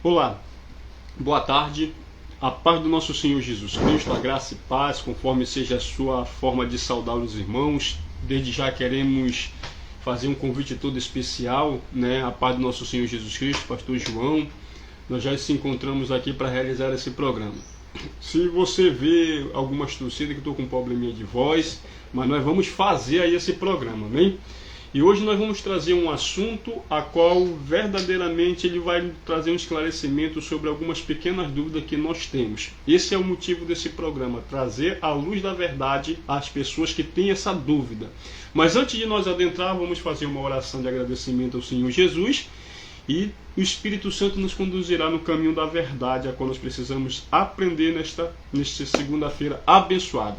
Olá, boa tarde. A paz do nosso Senhor Jesus Cristo, a graça e paz, conforme seja a sua forma de saudar os irmãos. Desde já queremos fazer um convite todo especial, a paz do nosso Senhor Jesus Cristo, Pastor João. Nós já se encontramos aqui para realizar esse programa. Se você vê algumas torcidas que estou com um probleminha de voz, mas nós vamos fazer aí esse programa, amém? E hoje nós vamos trazer um assunto a qual verdadeiramente ele vai trazer um esclarecimento sobre algumas pequenas dúvidas que nós temos. Esse é o motivo desse programa, trazer a luz da verdade às pessoas que têm essa dúvida. Mas antes de nós adentrar, vamos fazer uma oração de agradecimento ao Senhor Jesus e o Espírito Santo nos conduzirá no caminho da verdade, a qual nós precisamos aprender nesta segunda-feira abençoada.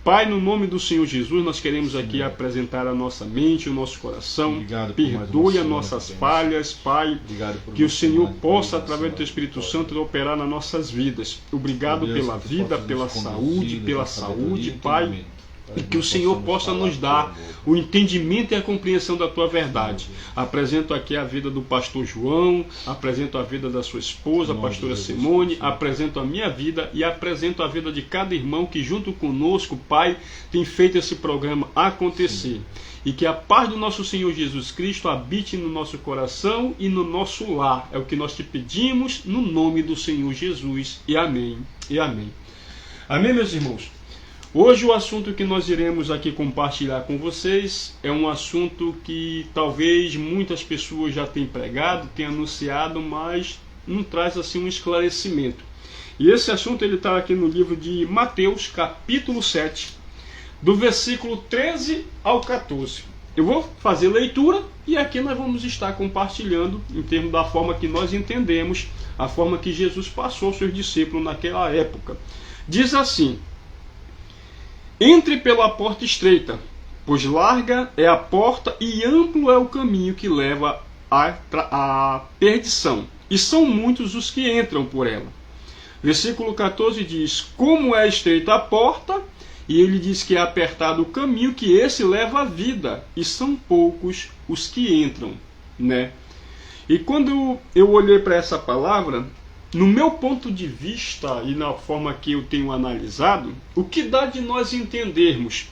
Pai, no nome do Senhor Jesus, nós queremos aqui apresentar a nossa mente, o nosso coração. Perdoe as nossas falhas, Pai. Que o Senhor possa, através do Teu Espírito Santo, operar nas nossas vidas. Obrigado pela vida, pela saúde, Pai. E que o Senhor possa nos dar o entendimento e a compreensão da Tua verdade. Apresento aqui a vida do pastor João, apresento a vida da sua esposa, a pastora Simone, apresento a minha vida e apresento a vida de cada irmão que junto conosco, Pai, tem feito esse programa acontecer. E que a paz do nosso Senhor Jesus Cristo habite no nosso coração e no nosso lar. É o que nós te pedimos no nome do Senhor Jesus. E amém. E amém. Amém, meus irmãos? Hoje o assunto que nós iremos aqui compartilhar com vocês é um assunto que talvez muitas pessoas já tenham pregado, tenham anunciado, mas não traz assim um esclarecimento. E esse assunto ele está aqui no livro de Mateus, capítulo 7, do versículo 13 ao 14. Eu vou fazer leitura e aqui nós vamos estar compartilhando em termos da forma que nós entendemos, a forma que Jesus passou aos seus discípulos naquela época. Diz assim: entre pela porta estreita, pois larga é a porta e amplo é o caminho que leva à perdição, e são muitos os que entram por ela. Versículo 14 diz: como é estreita a porta, e ele diz que é apertado o caminho, que esse leva à vida, e são poucos os que entram, E quando eu olhei para essa palavra, no meu ponto de vista e na forma que eu tenho analisado, o que dá de nós entendermos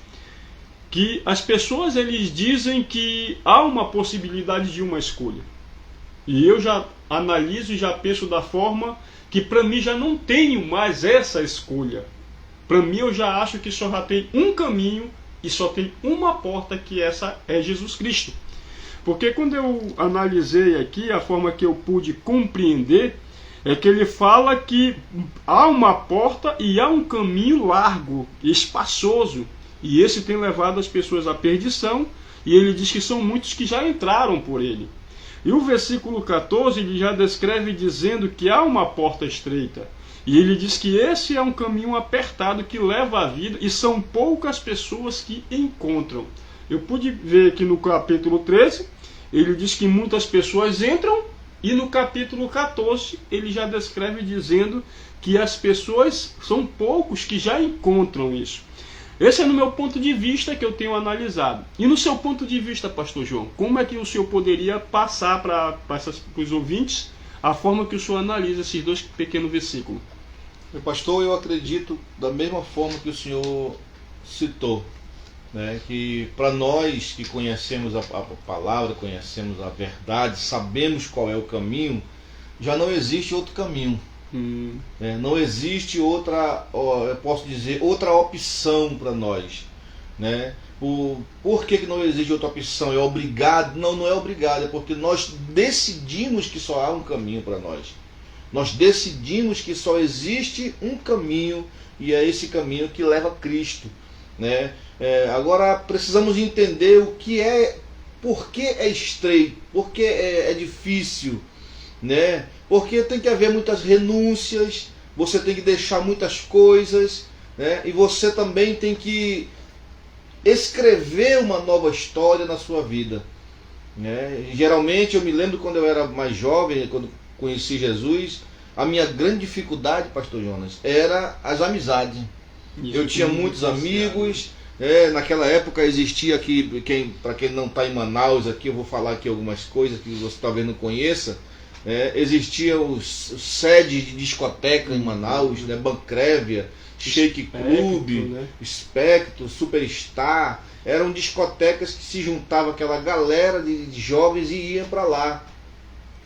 que as pessoas eles dizem que há uma possibilidade de uma escolha. E eu já analiso e já penso da forma que para mim já não tenho mais essa escolha. Para mim eu já acho que só já tem um caminho e só tem uma porta, que essa é Jesus Cristo. Porque quando eu analisei aqui a forma que eu pude compreender, é que ele fala que há uma porta e há um caminho largo, espaçoso, e esse tem levado as pessoas à perdição, e ele diz que são muitos que já entraram por ele. E o versículo 14 ele já descreve dizendo que há uma porta estreita, e ele diz que esse é um caminho apertado que leva à vida, e são poucas pessoas que encontram. Eu pude ver aqui no capítulo 13, ele diz que muitas pessoas entram, e no capítulo 14 ele já descreve dizendo que as pessoas são poucos que já encontram isso. Esse é no meu ponto de vista que eu tenho analisado. E no seu ponto de vista, pastor João, como é que o senhor poderia passar para os ouvintes a forma que o senhor analisa esses dois pequenos versículos? Meu pastor, eu acredito da mesma forma que o senhor citou, que para nós que conhecemos a palavra, conhecemos a verdade, sabemos qual é o caminho, já não existe outro caminho. Não existe outra, eu posso dizer, outra opção para nós. Por que não existe outra opção? É obrigado? Não, não é obrigado, é porque nós decidimos que só há um caminho para nós. Nós decidimos que só existe um caminho, e é esse caminho que leva a Cristo. Agora precisamos entender o que é, por que é estreito, por que é difícil, porque tem que haver muitas renúncias, você tem que deixar muitas coisas, e você também tem que escrever uma nova história na sua vida. Geralmente eu me lembro quando eu era mais jovem, quando conheci Jesus, a minha grande dificuldade, pastor Jonas, era as amizades. Eu tinha muitos amigos, naquela época existia aqui, para quem não está em Manaus aqui, eu vou falar aqui algumas coisas que você talvez não conheça. Existia os sedes de discoteca em Manaus, né? Bancrévia, Shake Club, né? Espectro, Superstar. Eram discotecas que se juntava aquela galera de jovens e iam para lá.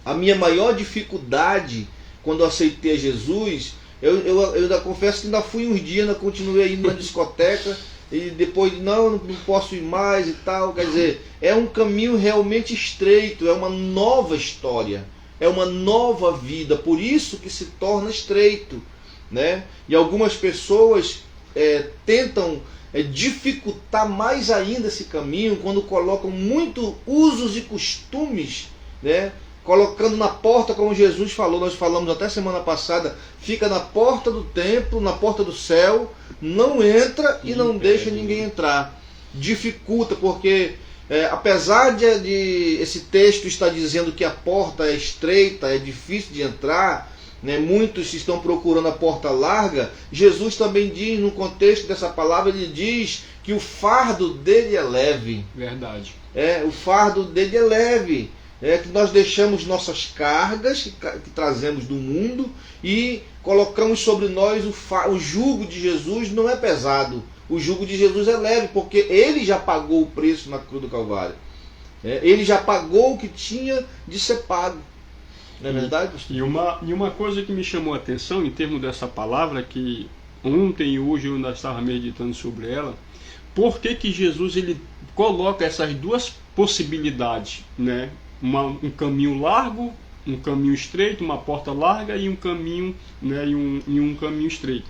A minha maior dificuldade quando eu aceitei Jesus, eu ainda confesso que ainda fui uns dias, ainda continuei indo na discoteca e depois não posso ir mais e tal. Quer dizer, é um caminho realmente estreito, é uma nova história, é uma nova vida, por isso que se torna estreito, né? E algumas pessoas tentam dificultar mais ainda esse caminho quando colocam muito usos e costumes, né? Colocando na porta, como Jesus falou, nós falamos até semana passada, fica na porta do templo, na porta do céu, não entra e não deixa ninguém entrar. Dificulta, porque apesar de esse texto estar dizendo que a porta é estreita, é difícil de entrar, né, muitos estão procurando a porta larga, Jesus também diz, no contexto dessa palavra, ele diz que o fardo dele é leve. Verdade. O fardo dele é leve. Que nós deixamos nossas cargas que trazemos do mundo e colocamos sobre nós o jugo de Jesus. Não é pesado, o jugo de Jesus é leve, porque ele já pagou o preço na cruz do Calvário. Ele já pagou o que tinha de ser pago. Não é verdade, pastor? E uma coisa que me chamou a atenção em termos dessa palavra, que ontem e hoje eu ainda estava meditando sobre ela, por que Jesus ele coloca essas duas possibilidades, né? Um caminho largo, um caminho estreito, uma porta larga e um caminho, né, e um caminho estreito.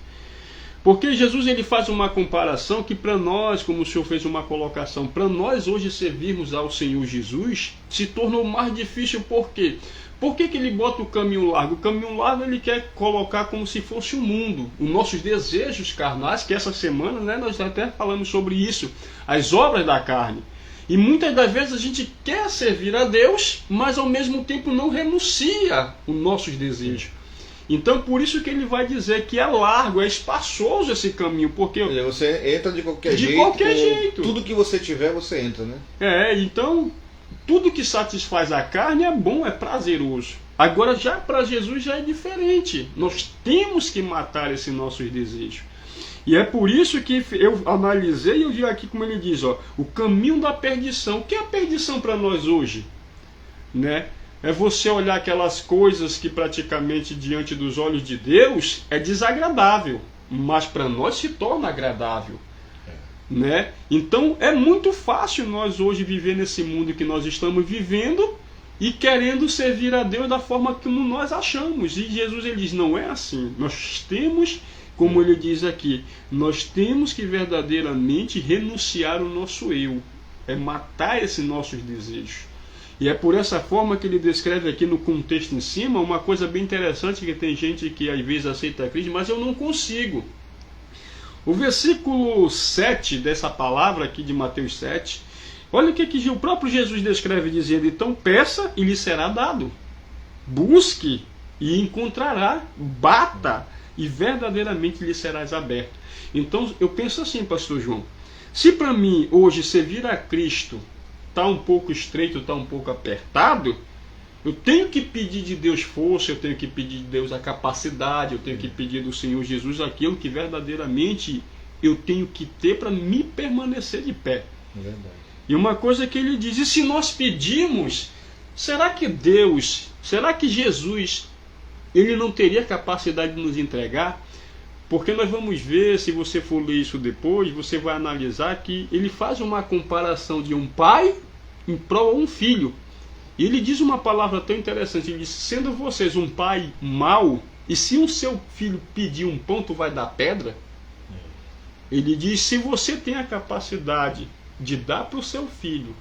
Porque Jesus ele faz uma comparação que para nós, como o senhor fez uma colocação, para nós hoje servirmos ao Senhor Jesus se tornou mais difícil. Por quê? Por que ele bota o caminho largo? O caminho largo ele quer colocar como se fosse o mundo, os nossos desejos carnais, que essa semana, né, nós até falamos sobre isso, as obras da carne. E muitas das vezes a gente quer servir a Deus, mas ao mesmo tempo não renuncia os nossos desejos. Então por isso que ele vai dizer que é largo, é espaçoso esse caminho, porque você entra de qualquer jeito. De qualquer jeito. Tudo que você tiver, você entra, né? Então tudo que satisfaz a carne é bom, é prazeroso. Agora já para Jesus já é diferente. Nós temos que matar esses nossos desejos. E é por isso que eu analisei e eu vi aqui como ele diz, o caminho da perdição. O que é a perdição para nós hoje? Né? É você olhar aquelas coisas que praticamente diante dos olhos de Deus é desagradável, mas para nós se torna agradável. Né? Então é muito fácil nós hoje viver nesse mundo que nós estamos vivendo e querendo servir a Deus da forma como nós achamos. E Jesus ele diz, não é assim. Nós temos, como ele diz aqui, nós temos que verdadeiramente renunciar o nosso eu. É matar esses nossos desejos. E é por essa forma que ele descreve aqui no contexto em cima uma coisa bem interessante, que tem gente que às vezes aceita a crise, mas eu não consigo. O versículo 7 dessa palavra aqui de Mateus 7, olha o que o próprio Jesus descreve dizendo, então peça e lhe será dado. Busque e encontrará. Bata e verdadeiramente lhe serás aberto. Então eu penso assim, pastor João, se para mim hoje servir a Cristo está um pouco estreito, está um pouco apertado, eu tenho que pedir de Deus força, eu tenho que pedir de Deus a capacidade, eu tenho que pedir do Senhor Jesus aquilo que verdadeiramente eu tenho que ter para me permanecer de pé. É verdade. E uma coisa que ele diz, e se nós pedimos, será que Jesus, ele não teria capacidade de nos entregar? Porque nós vamos ver, se você for ler isso depois, você vai analisar que ele faz uma comparação de um pai em prol a um filho. E ele diz uma palavra tão interessante, ele diz, sendo vocês um pai mau, e se o seu filho pedir um pão, tu vai dar pedra? Ele diz, se você tem a capacidade de dar para o seu filho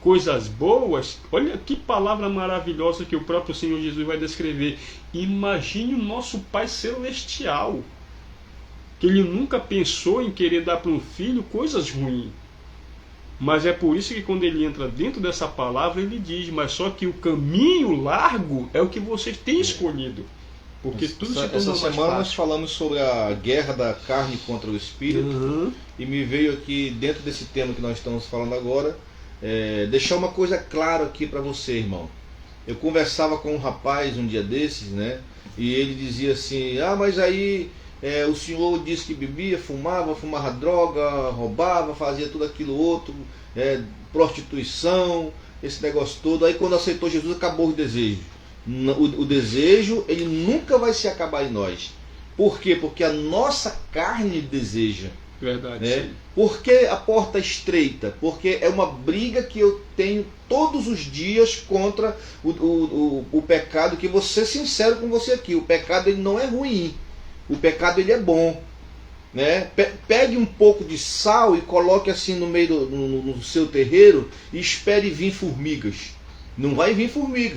coisas boas, olha que palavra maravilhosa que o próprio Senhor Jesus vai descrever. Imagine o nosso Pai Celestial, que ele nunca pensou em querer dar para um filho coisas ruins. Mas é por isso que quando ele entra dentro dessa palavra, ele diz, mas só que o caminho largo é o que vocês têm escolhido. Porque tudo se tornou essa mais semana nós fácil. falamos sobre a guerra da carne contra o espírito, e me veio aqui, dentro desse tema que nós estamos falando agora, deixar uma coisa clara aqui para você, irmão. Eu conversava com um rapaz um dia desses, né? E ele dizia assim, mas aí o senhor disse que bebia, fumava droga, roubava, fazia tudo aquilo outro, prostituição, esse negócio todo. Aí quando aceitou Jesus, acabou o desejo. O desejo, ele nunca vai se acabar em nós. Por quê? Porque a nossa carne deseja. Verdade. Né? Por que a porta estreita? Porque é uma briga que eu tenho todos os dias contra o pecado, que vou ser sincero com você aqui, o pecado ele não é ruim, o pecado ele é bom. Né? Pegue um pouco de sal e coloque assim no meio no seu terreiro e espere vir formigas. Não vai vir formiga.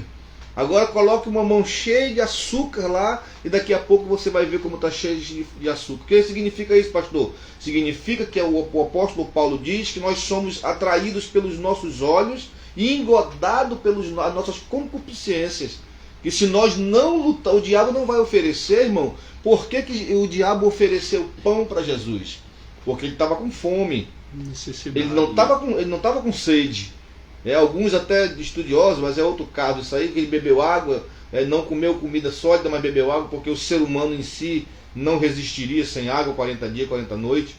Agora coloque uma mão cheia de açúcar lá e daqui a pouco você vai ver como está cheio de açúcar. O que significa isso, pastor? Significa que o apóstolo Paulo diz que nós somos atraídos pelos nossos olhos e engodados pelas nossas concupiscências. Que se nós não lutar, o diabo não vai oferecer, irmão. Por que o diabo ofereceu pão para Jesus? Porque ele estava com fome. Ele não estava com sede. Alguns até estudiosos, mas é outro caso isso aí, que ele bebeu água, não comeu comida sólida, mas bebeu água, porque o ser humano em si não resistiria sem água 40 dias, 40 noites.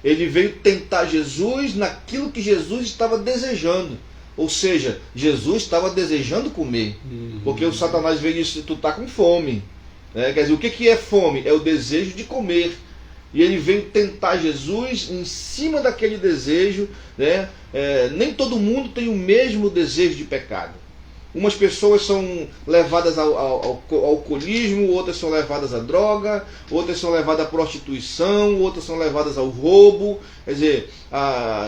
Ele veio tentar Jesus naquilo que Jesus estava desejando. Ou seja, Jesus estava desejando comer. Porque o Satanás veio e disse, tu está com fome. Quer dizer, o que é fome? É o desejo de comer. E ele veio tentar Jesus em cima daquele desejo. Né? Nem todo mundo tem o mesmo desejo de pecado. Umas pessoas são levadas ao alcoolismo, outras são levadas à droga, outras são levadas à prostituição, outras são levadas ao roubo. Quer dizer,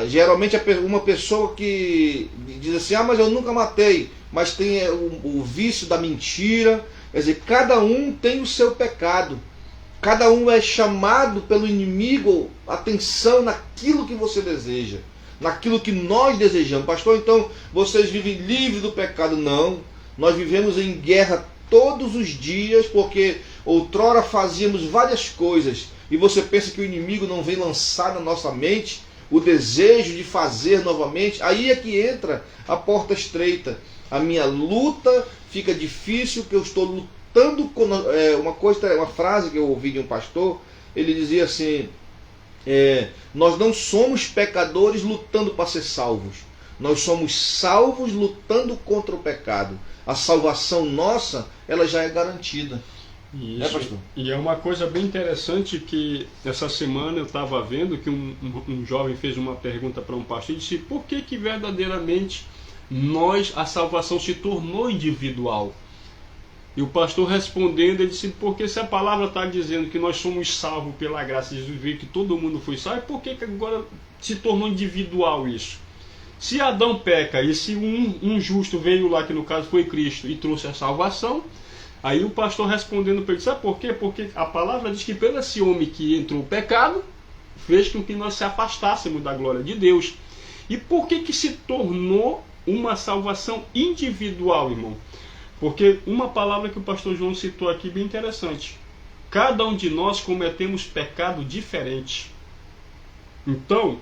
geralmente uma pessoa que diz assim, mas eu nunca matei, mas tem o vício da mentira. Quer dizer, cada um tem o seu pecado. Cada um é chamado pelo inimigo atenção naquilo que você deseja, naquilo que nós desejamos. Pastor, então vocês vivem livres do pecado? Não, nós vivemos em guerra todos os dias, porque outrora fazíamos várias coisas, e você pensa que o inimigo não vem lançar na nossa mente o desejo de fazer novamente? Aí é que entra a porta estreita. A minha luta fica difícil, que eu estou lutando com uma frase que eu ouvi de um pastor. Ele dizia assim, nós não somos pecadores lutando para ser salvos, nós somos salvos lutando contra o pecado. A salvação nossa, ela já é garantida. Isso. Pastor? E é uma coisa bem interessante que essa semana eu estava vendo que um jovem fez uma pergunta para um pastor e disse, por que verdadeiramente a salvação se tornou individual? E o pastor respondendo, ele disse, porque se a palavra está dizendo que nós somos salvos pela graça de Jesus, que todo mundo foi salvo, por que agora se tornou individual isso? Se Adão peca e se um justo veio lá, que no caso foi Cristo, e trouxe a salvação, aí o pastor respondendo para ele, sabe por quê? Porque a palavra diz que pelo esse homem que entrou o pecado, fez com que nós se afastássemos da glória de Deus. E por que se tornou uma salvação individual, irmão? Porque uma palavra que o pastor João citou aqui bem interessante. Cada um de nós cometemos pecado diferente. Então,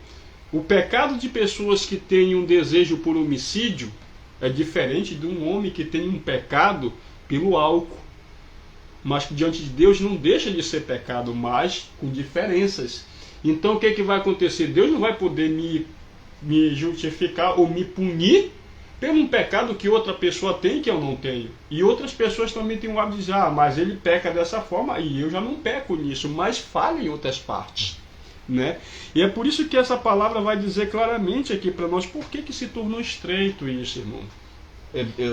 o pecado de pessoas que têm um desejo por homicídio é diferente de um homem que tem um pecado pelo álcool. Mas que diante de Deus não deixa de ser pecado, mas com diferenças. Então o que vai acontecer? Deus não vai poder me justificar ou me punir pelo um pecado que outra pessoa tem que eu não tenho. E outras pessoas também têm o hábito de dizer, mas ele peca dessa forma e eu já não peco nisso, mas falha em outras partes. Né? E é por isso que essa palavra vai dizer claramente aqui para nós por que se tornou estreito isso, irmão.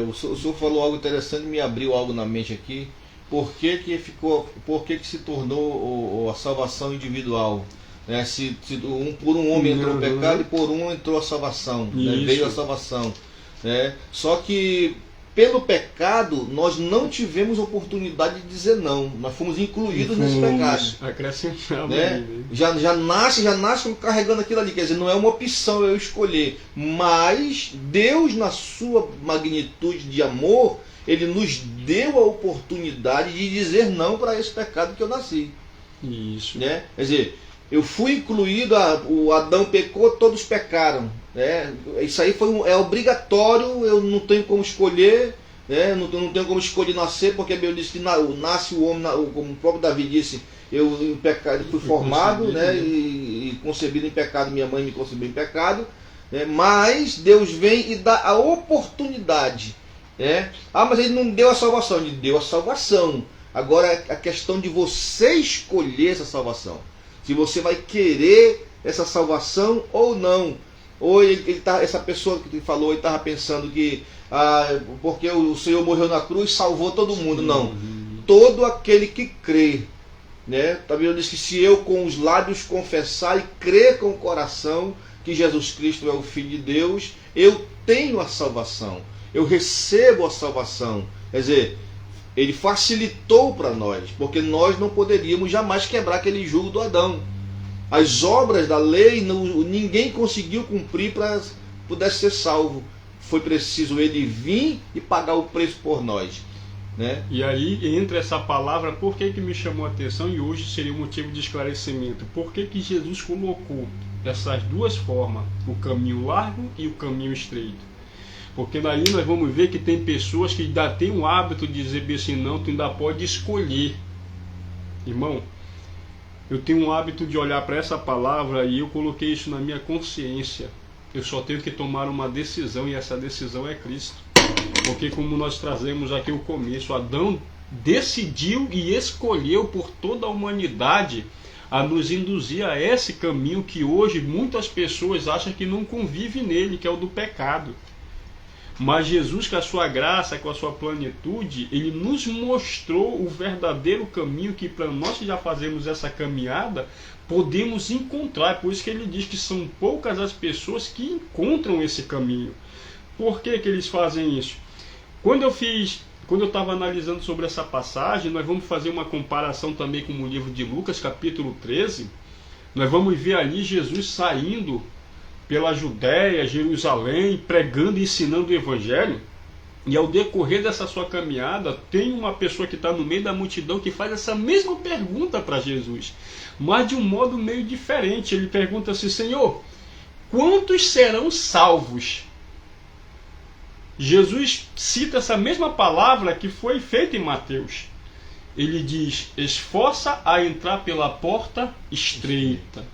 O senhor falou algo interessante, me abriu algo na mente aqui. Por que se tornou a salvação individual? Por um homem entrou o pecado e por um entrou a salvação, né? Veio a salvação. Só que pelo pecado nós não tivemos oportunidade de dizer não, nós fomos incluídos nesse pecado. Acrescentamos, né? Já nasce carregando aquilo ali, quer dizer, não é uma opção eu escolher, mas Deus, na sua magnitude de amor, Ele nos deu a oportunidade de dizer não para esse pecado que eu nasci. Isso. Né? Quer dizer, eu fui incluído, o Adão pecou, todos pecaram. né? Isso aí é obrigatório, eu não tenho como escolher, né? Não tenho como escolher nascer, porque a Bíblia diz que nasce o homem, como o próprio Davi disse, eu em pecado fui formado, né? E concebido em pecado, minha mãe me concebeu em pecado, né? Mas Deus vem e dá a oportunidade, né? Mas ele não deu a salvação, ele deu a salvação. Agora é a questão de você escolher essa salvação, se você vai querer essa salvação ou não. Ou essa pessoa que falou, ele estava pensando que porque o Senhor morreu na cruz, salvou todo mundo. Não. Todo aquele que crê, né? A Bíblia diz que se eu com os lábios confessar e crer com o coração que Jesus Cristo é o Filho de Deus, eu tenho a salvação, eu recebo a salvação. Quer dizer, ele facilitou para nós, porque nós não poderíamos jamais quebrar aquele jugo do Adão. As obras da lei ninguém conseguiu cumprir para pudesse ser salvo. Foi preciso ele vir e pagar o preço por nós, né? E aí entra essa palavra, por que me chamou a atenção, e hoje seria um motivo de esclarecimento. Por que Jesus colocou essas duas formas, o caminho largo e o caminho estreito? Porque daí nós vamos ver que tem pessoas que ainda têm o hábito de dizer assim, não, tu ainda pode escolher. Irmão, eu tenho um hábito de olhar para essa palavra e eu coloquei isso na minha consciência. Eu só tenho que tomar uma decisão, e essa decisão é Cristo. Porque como nós trazemos aqui o começo, Adão decidiu e escolheu por toda a humanidade a nos induzir a esse caminho que hoje muitas pessoas acham que não convive nele, que é o do pecado. Mas Jesus, com a sua graça, com a sua plenitude, ele nos mostrou o verdadeiro caminho que para nós que já fazemos essa caminhada, podemos encontrar. Por isso que ele diz que são poucas as pessoas que encontram esse caminho. Por que eles fazem isso? Quando eu estava analisando sobre essa passagem, nós vamos fazer uma comparação também com o livro de Lucas, capítulo 13. Nós vamos ver ali Jesus saindo pela Judéia, Jerusalém, pregando e ensinando o Evangelho. E ao decorrer dessa sua caminhada, tem uma pessoa que está no meio da multidão que faz essa mesma pergunta para Jesus, mas de um modo meio diferente. Ele pergunta assim: Senhor, quantos serão salvos? Jesus cita essa mesma palavra que foi feita em Mateus. Ele diz: esforça a entrar pela porta estreita,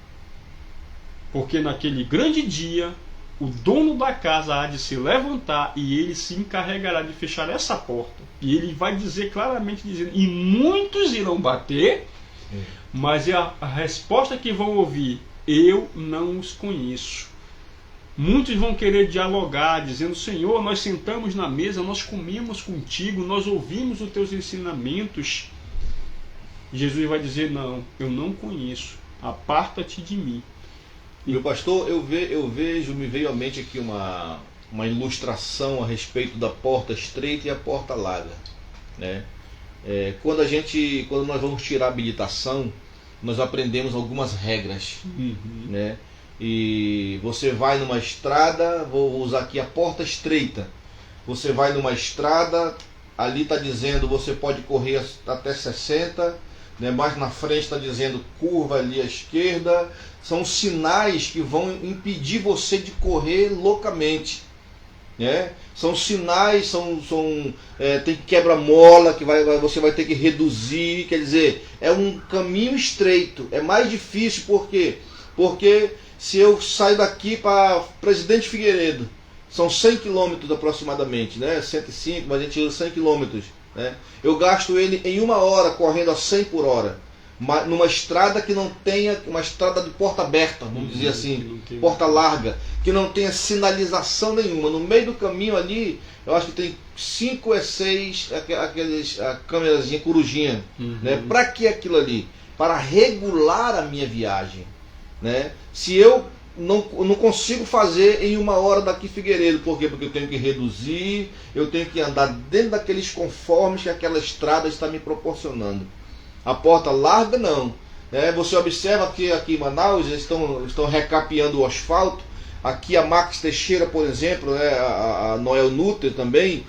porque naquele grande dia o dono da casa há de se levantar e ele se encarregará de fechar essa porta. E ele vai dizer claramente, dizendo, e muitos irão bater, mas é a resposta que vão ouvir: eu não os conheço. Muitos vão querer dialogar, dizendo: Senhor, nós sentamos na mesa, nós comemos contigo, nós ouvimos os teus ensinamentos. Jesus vai dizer: não, eu não conheço, aparta-te de mim. Meu pastor, eu vejo, me veio à mente aqui uma ilustração a respeito da porta estreita e a porta larga, né? Quando nós vamos tirar a habilitação, nós aprendemos algumas regras, né? E você vai numa estrada, vou usar aqui a porta estreita. Você vai numa estrada, ali está dizendo você pode correr até 60, né? Mais na frente está dizendo curva ali à esquerda. São sinais que vão impedir você de correr loucamente, né? São sinais, tem quebra-mola que você vai ter que reduzir. Quer dizer, é um caminho estreito, é mais difícil. Por quê? Porque se eu saio daqui para Presidente Figueiredo, são 100 km aproximadamente, né? 105, mas a gente usa 100 km, né? Eu gasto ele em 1 hora correndo a 100 por hora. Numa estrada que não tenha, uma estrada de porta aberta, vamos dizer assim, porta larga, que não tenha sinalização nenhuma. No meio do caminho ali, eu acho que tem 5 ou 6 aqueles câmerazinha corujinha, né? Para que aquilo ali? Para regular a minha viagem, né? Se eu não consigo fazer em 1 hora daqui Figueiredo, por quê? Porque eu tenho que reduzir, eu tenho que andar dentro daqueles conformes que aquela estrada está me proporcionando. A porta larga não, né? Você observa que aqui em Manaus eles estão recapeando o asfalto. Aqui a Max Teixeira, por exemplo, né? a Noel Nutter também,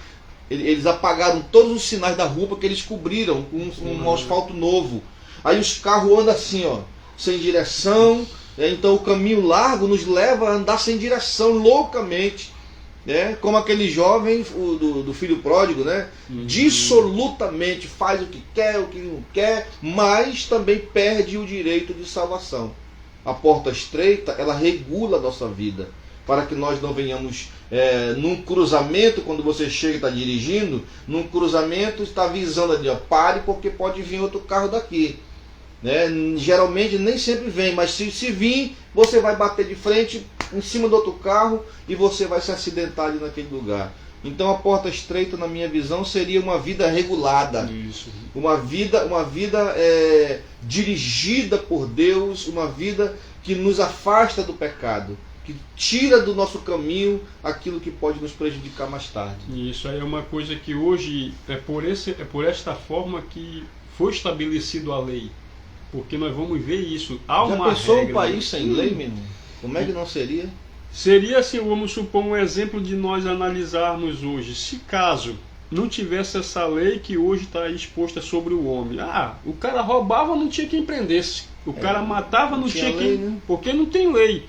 eles apagaram todos os sinais da rua porque eles cobriram com um asfalto novo. Aí os carros andam assim, ó, sem direção, Então o caminho largo nos leva a andar sem direção, loucamente. Como aquele jovem do filho pródigo, dissolutamente faz o que quer, o que não quer, mas também perde o direito de salvação. A porta estreita, ela regula a nossa vida, para que nós não venhamos num cruzamento, quando você chega e está dirigindo, num cruzamento está avisando ali, pare, porque pode vir outro carro daqui. Geralmente nem sempre vem, mas se vir, você vai bater de frente em cima do outro carro e você vai se acidentar ali naquele lugar. Então a porta estreita, na minha visão, seria uma vida regulada. Isso. Uma vida dirigida por Deus, uma vida que nos afasta do pecado, que tira do nosso caminho aquilo que pode nos prejudicar mais tarde. Isso aí é uma coisa que hoje é por esta forma que foi estabelecido a lei. Porque nós vamos ver isso. Há Já uma pensou regra, um país sem lei, meu irmão? Como é que não seria? Seria assim, vamos supor, um exemplo de nós analisarmos hoje. Se caso não tivesse essa lei que hoje está exposta sobre o homem. O cara roubava, não tinha quem prendesse. O cara matava, não tinha lei, quem... né? Porque não tem lei.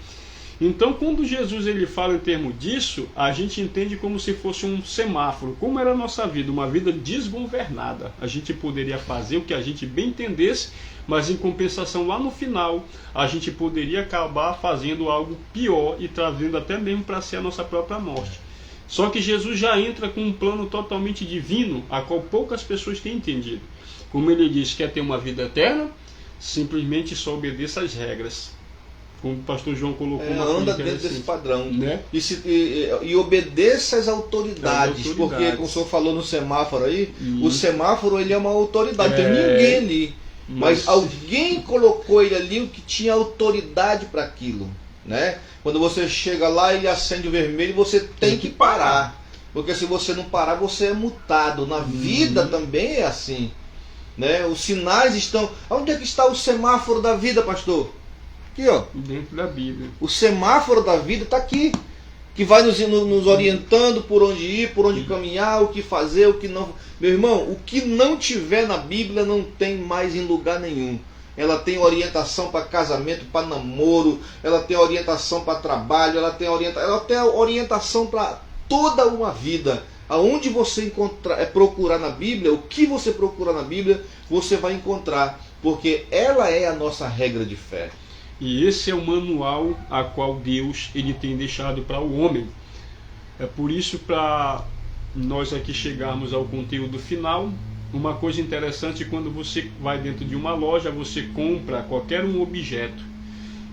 Então, quando Jesus ele fala em termos disso, a gente entende como se fosse um semáforo. Como era a nossa vida? Uma vida desgovernada. A gente poderia fazer o que a gente bem entendesse, mas em compensação, lá no final, a gente poderia acabar fazendo algo pior e trazendo até mesmo para si a nossa própria morte. Só que Jesus já entra com um plano totalmente divino, a qual poucas pessoas têm entendido. Como ele diz, quer ter uma vida eterna? Simplesmente só obedeça às regras. Como o pastor João colocou, anda dentro desse padrão, né? E obedeça às autoridades, porque como o senhor falou no semáforo aí, o semáforo ele é uma autoridade, não tem ninguém ali, mas alguém colocou ele ali, o que tinha autoridade para aquilo, Quando você chega lá, ele acende o vermelho, você tem que parar, porque se você não parar, você é multado. Na vida também é assim, Os sinais estão... Onde é que está o semáforo da vida, pastor? Aqui, dentro da Bíblia. O semáforo da vida está aqui, que vai nos orientando por onde ir, por onde caminhar, o que fazer, o que não. Meu irmão, o que não tiver na Bíblia não tem mais em lugar nenhum. Ela tem orientação para casamento, para namoro, ela tem orientação para trabalho, ela tem orientação para toda uma vida. Aonde você procurar na Bíblia, o que você procurar na Bíblia, você vai encontrar, porque ela é a nossa regra de fé. E esse é o manual a qual Deus ele tem deixado para o homem. É por isso, para nós aqui chegarmos ao conteúdo final, uma coisa interessante, quando você vai dentro de uma loja, você compra qualquer um objeto.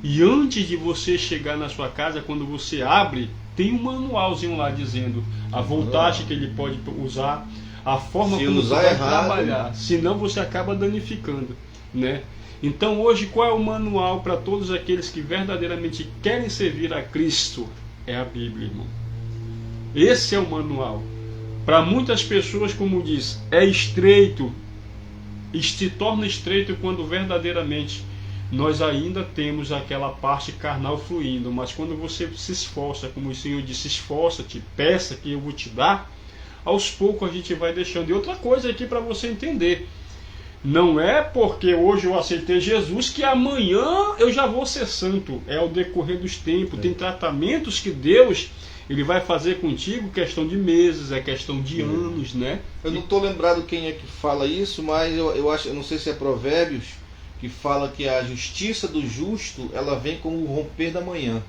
E antes de você chegar na sua casa, quando você abre, tem um manualzinho lá dizendo a voltagem que ele pode usar, a forma como você vai trabalhar. Senão você acaba danificando, Então hoje, qual é o manual para todos aqueles que verdadeiramente querem servir a Cristo? É a Bíblia, irmão. Esse é o manual. Para muitas pessoas, como diz, é estreito. E se torna estreito quando verdadeiramente nós ainda temos aquela parte carnal fluindo. Mas quando você se esforça, como o Senhor disse, esforça-te, peça que eu vou te dar, aos poucos a gente vai deixando. E outra coisa aqui para você entender. Não é porque hoje eu aceitei Jesus que amanhã eu já vou ser santo. É ao decorrer dos tempos. Tem tratamentos que Deus ele vai fazer contigo, questão de meses, é questão de anos, Eu não estou lembrado quem é que fala isso, mas eu não sei se é Provérbios, que fala que a justiça do justo ela vem como o romper da manhã.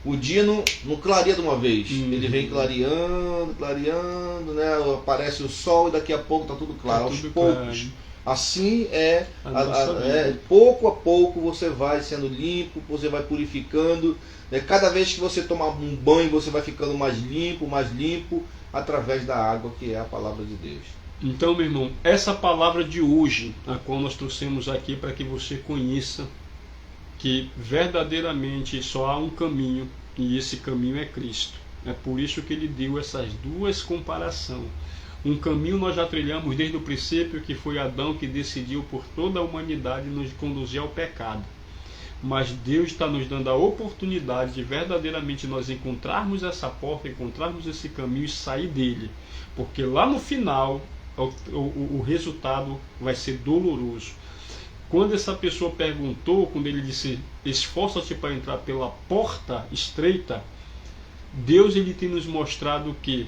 O dia não clareia de uma vez, ele vem clareando, aparece o sol e daqui a pouco está tudo claro, aos poucos. Claro. Assim pouco a pouco você vai sendo limpo, você vai purificando. Cada vez que você tomar um banho, você vai ficando mais limpo, através da água que é a palavra de Deus. Então, meu irmão, essa palavra de hoje, a qual nós trouxemos aqui para que você conheça que verdadeiramente só há um caminho, e esse caminho é Cristo. É por isso que ele deu essas duas comparações. Um caminho nós já trilhamos desde o princípio, que foi Adão que decidiu por toda a humanidade nos conduzir ao pecado. Mas Deus está nos dando a oportunidade de verdadeiramente nós encontrarmos essa porta, encontrarmos esse caminho e sair dele. Porque lá no final o resultado vai ser doloroso. quando essa pessoa perguntou, quando ele disse, esforça-te para entrar pela porta estreita, Deus ele tem nos mostrado que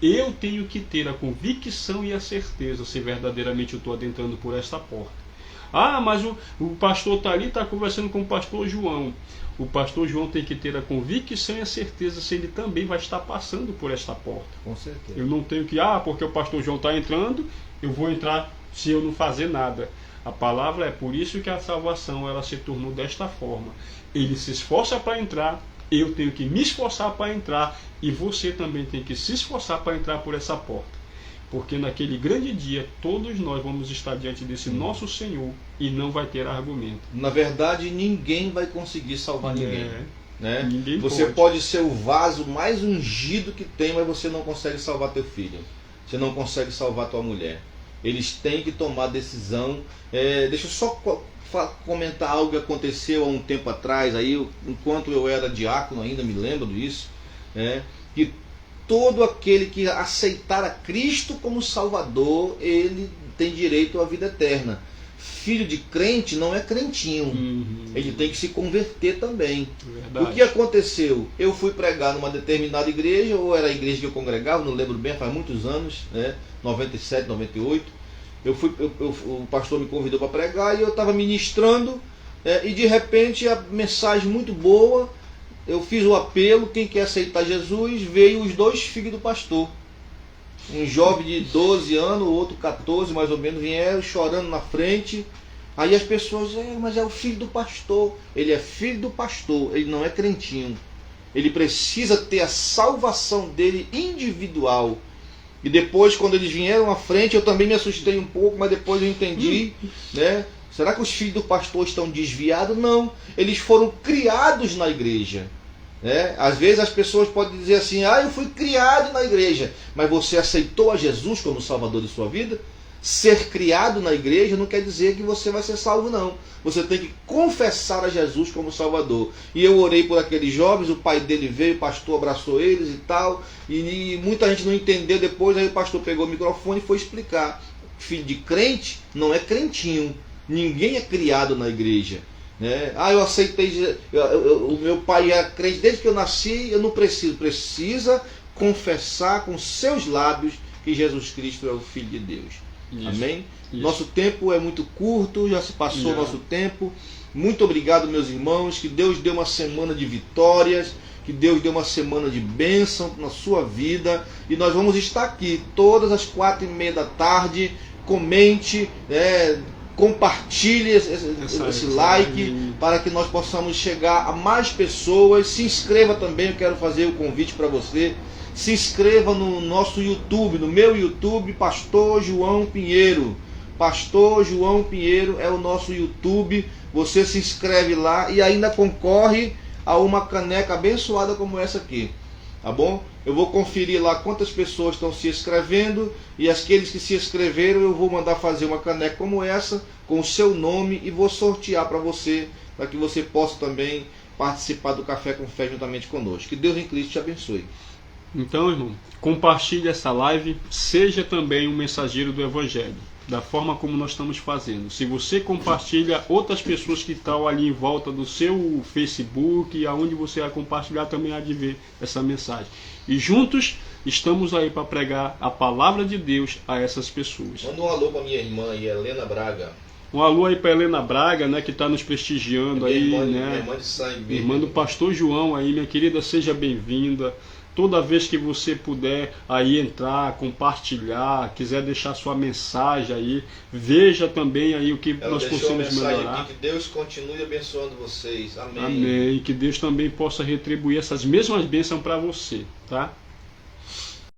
eu tenho que ter a convicção e a certeza se verdadeiramente eu estou adentrando por esta porta. Ah, mas o pastor está ali, está conversando com o pastor João. O pastor João tem que ter a convicção e a certeza se ele também vai estar passando por esta porta. Com certeza. Eu não tenho que, porque o pastor João está entrando, eu vou entrar se eu não fazer nada. A palavra é por isso que a salvação ela se tornou desta forma. Ele se esforça para entrar, eu tenho que me esforçar para entrar e você também tem que se esforçar para entrar por essa porta. Porque naquele grande dia todos nós vamos estar diante desse nosso Senhor e não vai ter argumento. Na verdade, ninguém vai conseguir salvar ninguém. Né? Ninguém você pode ser o vaso mais ungido que tem, mas você não consegue salvar teu filho. Você não consegue salvar tua mulher. Eles têm que tomar decisão. Deixa eu só comentar algo que aconteceu há um tempo atrás, aí, enquanto eu era diácono, ainda me lembro disso, que todo aquele que aceitar a Cristo como Salvador, ele tem direito à vida eterna. Filho de crente não é crentinho. Ele tem que se converter também. Verdade. O que aconteceu? Eu fui pregar numa determinada igreja, ou era a igreja que eu congregava, não lembro bem, faz muitos anos, 97, 98. O pastor me convidou para pregar e eu estava ministrando, e de repente a mensagem muito boa, eu fiz o apelo, quem quer aceitar Jesus, veio os dois filhos do pastor. Um jovem de 12 anos, o outro 14 mais ou menos, vieram chorando na frente. Aí as pessoas, mas é o filho do pastor. Ele é filho do pastor, ele não é crentinho. Ele precisa ter a salvação dele individual. E depois, quando eles vieram à frente, eu também me assustei um pouco, mas depois eu entendi, Será que os filhos do pastor estão desviados? Não, eles foram criados na igreja. Às vezes as pessoas podem dizer assim, eu fui criado na igreja, mas você aceitou a Jesus como Salvador de sua vida? Ser criado na igreja não quer dizer que você vai ser salvo, não. Você tem que confessar a Jesus como Salvador. E eu orei por aqueles jovens, o pai dele veio, o pastor abraçou eles e tal, e muita gente não entendeu depois, aí o pastor pegou o microfone e foi explicar. Filho de crente não é crentinho. Ninguém é criado na igreja. Eu aceitei, o meu pai é crente desde que eu nasci, eu não preciso. Precisa confessar com seus lábios que Jesus Cristo é o Filho de Deus. Isso. Amém? Isso. Nosso tempo é muito curto, já se passou o nosso tempo. Muito obrigado, meus irmãos. Que Deus dê uma semana de vitórias, que Deus dê uma semana de bênção na sua vida. E nós vamos estar aqui todas as 4h30 da tarde. Comente, compartilhe esse like para que nós possamos chegar a mais pessoas. Se inscreva também, eu quero fazer o convite para você. Se inscreva no nosso YouTube, no meu YouTube, Pastor João Pinheiro. Pastor João Pinheiro é o nosso YouTube. Você se inscreve lá e ainda concorre a uma caneca abençoada como essa aqui. Tá bom? Eu vou conferir lá quantas pessoas estão se inscrevendo, e aqueles que se inscreveram eu vou mandar fazer uma caneca como essa, com o seu nome, e vou sortear para você, para que você possa também participar do Café com Fé juntamente conosco. Que Deus em Cristo te abençoe. Então, irmão, compartilhe essa live, seja também um mensageiro do Evangelho, da forma como nós estamos fazendo. Se você compartilha, outras pessoas que estão ali em volta do seu Facebook, aonde você vai compartilhar, também há de ver essa mensagem. E juntos estamos aí para pregar a palavra de Deus a essas pessoas. Manda um alô para minha irmã aí, Helena Braga. Um alô aí para Helena Braga, que está nos prestigiando aí, minha irmã de sangue. Irmã do Pastor João aí, minha querida, seja bem-vinda. Toda vez que você puder aí entrar, compartilhar, quiser deixar sua mensagem aí, veja também aí o que nós possamos melhorar. Aqui, que Deus continue abençoando vocês. Amém. Amém. E que Deus também possa retribuir essas mesmas bênçãos para você, tá?